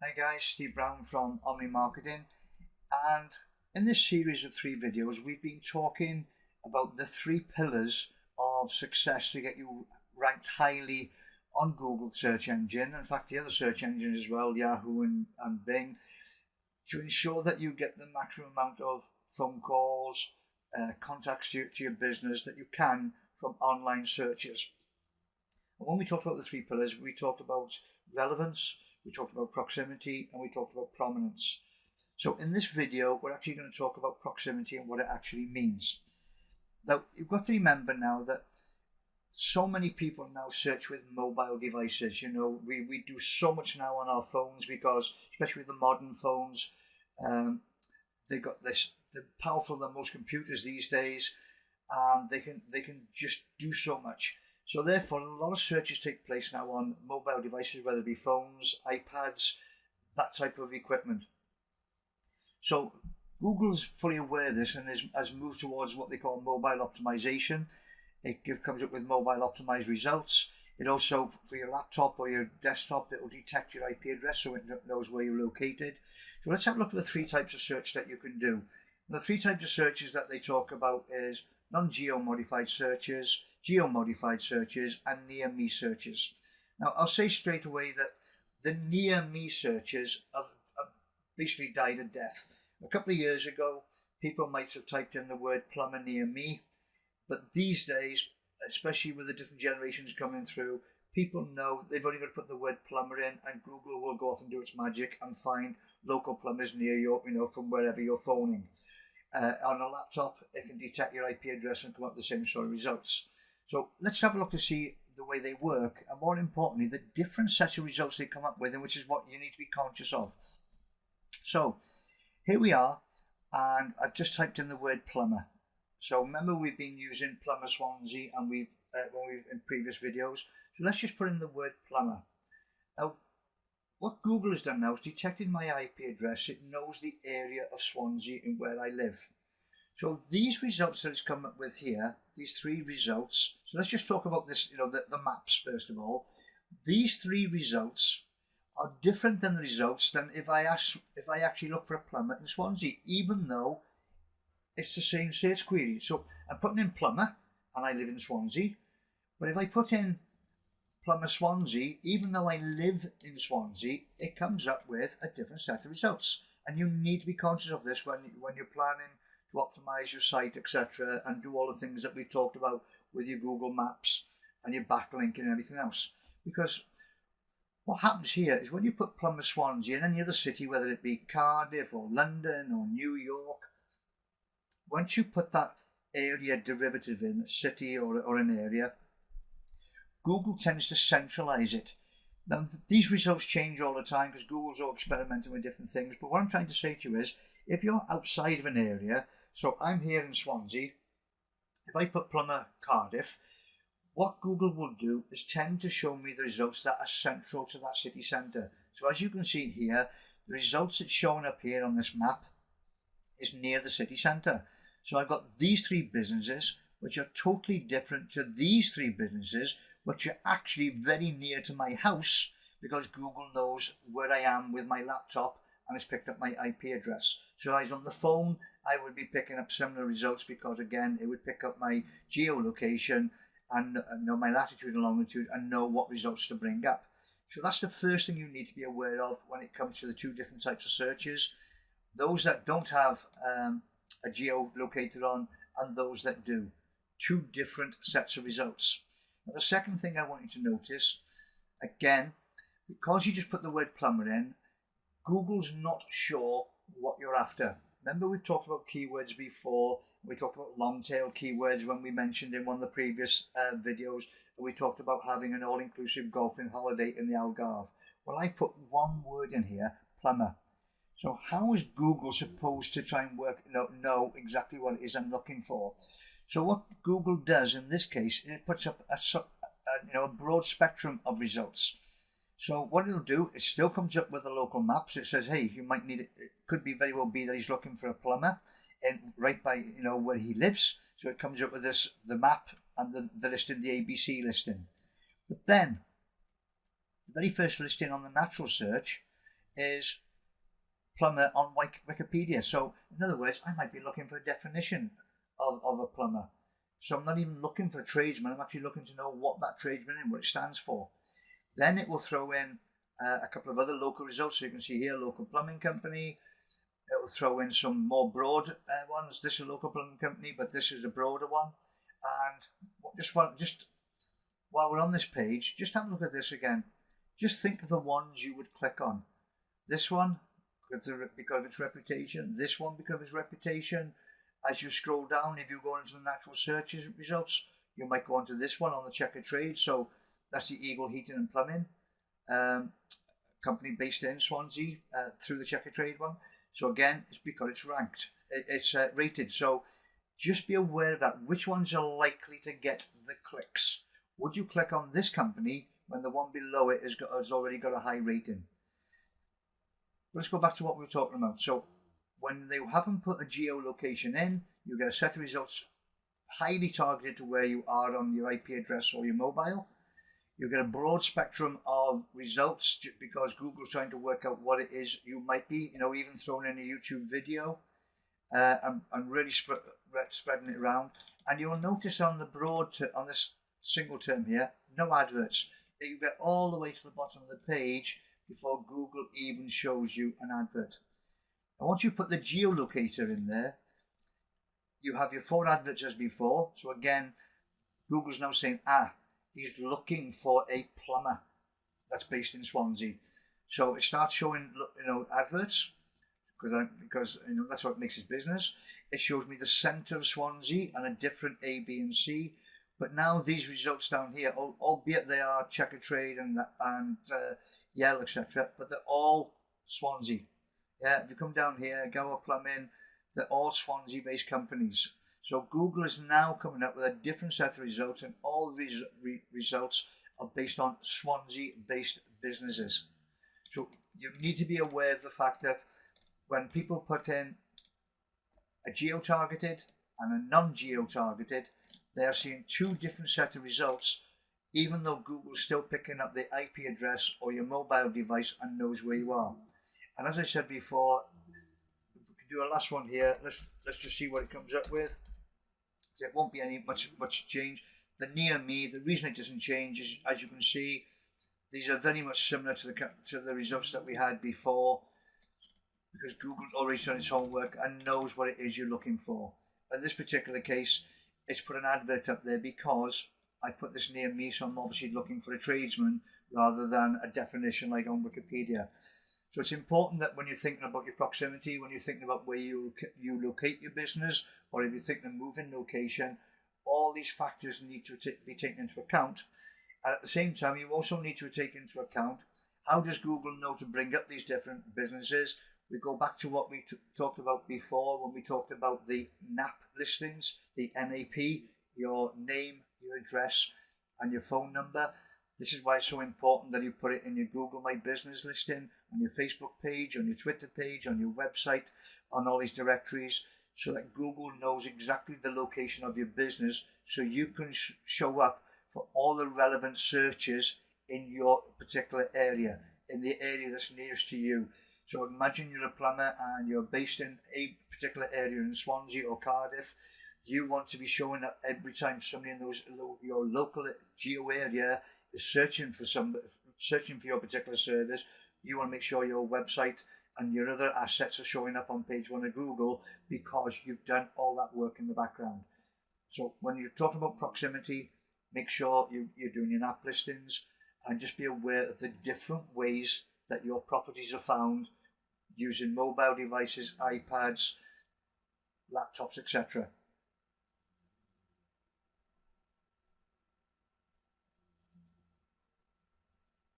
Hi guys, Steve Brown from Omni Marketing, and in this series of 3 videos we've been talking about the 3 pillars of success to get you ranked highly on Google search engine, in fact the other search engines as well, Yahoo and Bing, to ensure that you get the maximum amount of phone calls, contacts to your business that you can from online searches. And when we talked about the 3 pillars, we talked about relevance, we talked about proximity, and we talked about prominence. So in this video, we're actually going to talk about proximity and what it actually means. Now, you've got to remember now that so many people now search with mobile devices. You know, we do so much now on our phones because, especially with the modern phones, they got this, they're powerful than most computers these days, and they can just do so much. So therefore, a lot of searches take place now on mobile devices, whether it be phones, iPads, that type of equipment. So Google's fully aware of this and has moved towards what they call mobile optimization. It comes up with mobile optimized results. It also, for your laptop or your desktop, it will detect your IP address so it knows where you're located. So let's have a look at the 3 types of search that you can do. And the 3 types of searches that they talk about is non-geo-modified searches, geo-modified searches, and near-me searches. Now, I'll say straight away that the near-me searches have basically died a death. A couple of years ago, people might have typed in the word plumber near me, but these days, especially with the different generations coming through, people know they've only got to put the word plumber in and Google will go off and do its magic and find local plumbers near you, from wherever you're phoning. On a laptop, it can detect your IP address and come up with the same sort of results. So let's have a look to see the way they work, and more importantly, the different sets of results they come up with, and which is what you need to be conscious of. So here we are, and I've just typed in the word plumber. So remember, we've been using plumber Swansea, and we've in previous videos. So let's just put in the word plumber. Now, what Google has done now is detected my IP address. It knows the area of Swansea and where I live. So these results that it's come up with here, these 3 results. So let's just talk about this, the maps first of all. These 3 results are different than the results than if I actually look for a plumber in Swansea, even though it's the same search query. So I'm putting in plumber and I live in Swansea, but if I put in plumber Swansea, even though I live in Swansea, it comes up with a different set of results. And you need to be conscious of this when you're planning to optimize your site, etc., and do all the things that we've talked about with your Google Maps and your backlinking and everything else. Because what happens here is when you put plumber Swansea in any other city, whether it be Cardiff or London or New York, once you put that area derivative in, a city or an area, Google tends to centralize it. Now, these results change all the time because Google's all experimenting with different things. But what I'm trying to say to you is, if you're outside of an area, so I'm here in Swansea, if I put plumber Cardiff, what Google will do is tend to show me the results that are central to that city centre. So as you can see here, the results that's showing up here on this map is near the city centre. So I've got these 3 businesses, which are totally different to these 3 businesses, which are actually very near to my house because Google knows where I am with my laptop and has picked up my IP address. So if I was on the phone, I would be picking up similar results because, again, it would pick up my geolocation and know my latitude and longitude and know what results to bring up. So that's the first thing you need to be aware of when it comes to the 2 different types of searches. Those that don't have a geolocator on and those that do. 2 different sets of results. Now, the second thing I want you to notice, again, because you just put the word plumber in, Google's not sure what you're after. Remember, we've talked about keywords before. We talked about long tail keywords when we mentioned in one of the previous videos. We talked about having an all-inclusive golfing holiday in the Algarve. Well, I put one word in here, plumber. So how is Google supposed to try and know exactly what it is I'm looking for? So what Google does in this case, it puts up a broad spectrum of results. So what it'll do, it still comes up with the local maps. It says, hey, you might need it. It could be very well be that he's looking for a plumber, and right by where he lives. So it comes up with the map and the listing, the ABC listing. But then the very first listing on the natural search is plumber on Wikipedia. So in other words, I might be looking for a definition of a plumber. So I'm not even looking for a tradesman, I'm actually looking to know what that tradesman is and what it stands for. Then it will throw in a couple of other local results. So you can see here, local plumbing company. It will throw in some more broad ones. This is a local plumbing company, but this is a broader one. And just while we're on this page, just have a look at this again. Just think of the ones you would click on. This one, because of its reputation. This one, because of its reputation. As you scroll down, if you go into the natural searches results, you might go onto this one on the Checkatrade. So that's the Eagle Heating and Plumbing company based in Swansea through the Checkatrade one. So again, it's because it's ranked, it's rated. So just be aware of that. Which ones are likely to get the clicks? Would you click on this company when the one below it has already got a high rating? Let's go back to what we were talking about. So when they haven't put a geolocation in, you get a set of results highly targeted to where you are on your IP address or your mobile. You get a broad spectrum of results because Google's trying to work out what it is you might be, even throwing in a YouTube video and really spreading it around. And you'll notice on the on this single term here, no adverts. You get all the way to the bottom of the page before Google even shows you an advert. And once you put the geolocator in there, you have your 4 adverts as before. So again, Google's now saying, he's looking for a plumber that's based in Swansea. So it starts showing, adverts because that's what makes his business. It shows me the centre of Swansea and a different A, B, and C. But now these results down here, albeit they are Checkatrade and Yale, etc., but they're all Swansea. Yeah, if you come down here, Gower Plumbing, they're all Swansea-based companies. So Google is now coming up with a different set of results, and all these results are based on Swansea-based businesses. So you need to be aware of the fact that when people put in a geo-targeted and a non-geo-targeted, they are seeing 2 different sets of results, even though Google's still picking up the IP address or your mobile device and knows where you are. And as I said before, we can do a last one here. Let's just see what it comes up with. It won't be any much change. The near me, the reason it doesn't change is, as you can see, these are very much similar to the results that we had before, because Google's already done its homework and knows what it is you're looking for. In this particular case, it's put an advert up there because I put this near me, so I'm obviously looking for a tradesman rather than a definition like on Wikipedia. So it's important that when you're thinking about your proximity, when you're thinking about where you locate your business, or if you're thinking of moving location, all these factors need to be taken into account. And at the same time, you also need to take into account, how does Google know to bring up these different businesses? We go back to what we talked about before when we talked about the NAP listings, the NAP, your name, your address, and your phone number. This is why it's so important that you put it in your Google My Business listing, on your Facebook page, on your Twitter page, on your website, on all these directories, so that Google knows exactly the location of your business, so you can show up for all the relevant searches in your particular area, in the area that's nearest to you. So imagine you're a plumber and you're based in a particular area in Swansea or Cardiff. You want to be showing up every time somebody in your local geo area is searching for your particular service. You want to make sure your website and your other assets are showing up on page 1 of Google, because you've done all that work in the background. So when you're talking about proximity, make sure you're doing your NAP listings, and just be aware of the different ways that your properties are found using mobile devices, iPads, laptops, etc.